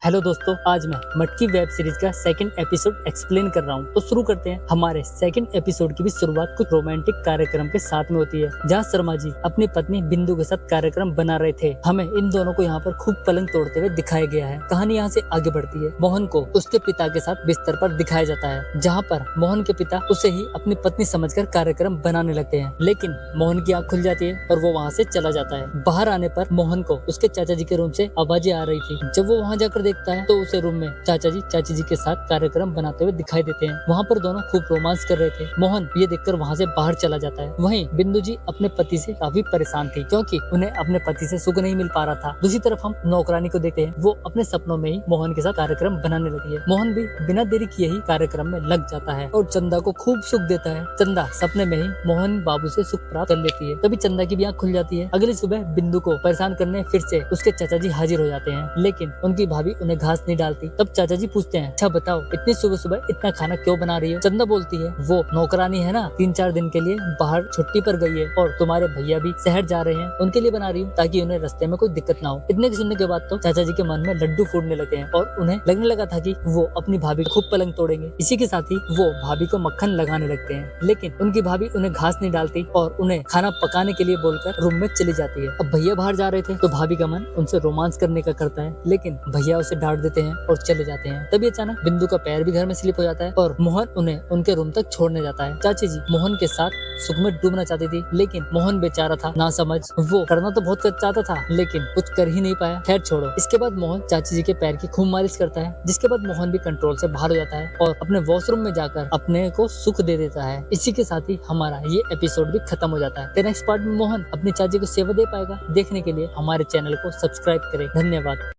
Hello दोस्तों, आज मैं मटकी वेब सीरीज का सेकंड एपिसोड एक्सप्लेन कर रहा हूँ। तो शुरू करते हैं। हमारे सेकंड एपिसोड की भी शुरुआत कुछ रोमांटिक कार्यक्रम के साथ में होती है, जहाँ शर्मा जी अपनी पत्नी बिंदु के साथ कार्यक्रम बना रहे थे। हमें इन दोनों को यहाँ पर खूब पलंग तोड़ते हुए दिखाया गया है। कहानी यहाँ से आगे बढ़ती है। मोहन को उसके पिता के साथ बिस्तर पर दिखाया जाता है, जहाँ पर मोहन के पिता उसे ही अपनी पत्नी समझकर कार्यक्रम बनाने लगते हैं। लेकिन मोहन की आँख खुल जाती है और वो वहाँ से चला जाता है। बाहर आने पर मोहन को उसके चाचा जी के रूम से आवाजें आ रही थी। जब वो वहाँ जाकर देखता है तो उसे रूम में चाचा जी चाची जी के साथ कार्यक्रम बनाते हुए दिखाई देते हैं। वहाँ पर दोनों खूब रोमांस कर रहे थे। मोहन ये देखकर वहाँ से बाहर चला जाता है। वहीं बिंदु जी अपने पति से काफी परेशान थी, क्योंकि उन्हें अपने पति से सुख नहीं मिल पा रहा था। दूसरी तरफ हम नौकरानी को देखते हैं। वो अपने सपनों में ही मोहन के साथ कार्यक्रम बनाने लगी है। मोहन भी बिना देरी किए ही कार्यक्रम में लग जाता है और चंदा को खूब सुख देता है। चंदा सपने में ही मोहन बाबू से सुख प्राप्त कर लेती है। तभी चंदा की भी आँख खुल जाती है। अगली सुबह बिंदु को परेशान करने फिर से उसके चाचा जी हाजिर हो जाते हैं, लेकिन उनकी भाभी उन्हें घास नहीं डालती। तब चाचा जी पूछते हैं, अच्छा बताओ इतनी सुबह सुबह इतना खाना क्यों बना रही हो? चंदा बोलती है, वो नौकरानी है ना, 3-4 दिन के लिए बाहर छुट्टी पर गई है और तुम्हारे भैया भी शहर जा रहे हैं, उनके लिए बना रही हूँ ताकि उन्हें रास्ते में कोई दिक्कत ना हो। इतने की सुनने के बाद तो चाचा जी के मन में लड्डू फूटने लगे हैं और उन्हें लगने लगा था कि वो अपनी भाभी को खूब पलंग तोड़ेंगे। इसी के साथ ही वो भाभी को मक्खन लगाने लगते हैं, लेकिन उनकी भाभी उन्हें घास नहीं डालती और उन्हें खाना पकाने के लिए बोलकर रूम में चली जाती है। अब भैया बाहर जा रहे थे तो भाभी का मन उनसे रोमांस करने का करता है, लेकिन भैया उसे डांट देते हैं और चले जाते हैं। तभी अचानक बिंदु का पैर भी घर में स्लिप हो जाता है और मोहन उन्हें उनके रूम तक छोड़ने जाता है। चाची जी मोहन के साथ सुख में डूबना चाहती थी, लेकिन मोहन बेचारा था ना समझ। वो करना तो बहुत चाहता था, लेकिन कुछ कर ही नहीं पाया। खैर छोड़ो। इसके बाद मोहन चाची जी के पैर की खूब मालिश करता है, जिसके बाद मोहन भी कंट्रोल से बाहर हो जाता है और अपने वॉशरूम में जाकर अपने को सुख दे देता है। इसी के साथ ही हमारा ये एपिसोड भी खत्म हो जाता है। नेक्स्ट पार्ट में मोहन अपनी चाची को सेवा दे पाएगा? देखने के लिए हमारे चैनल को सब्सक्राइब करें। धन्यवाद।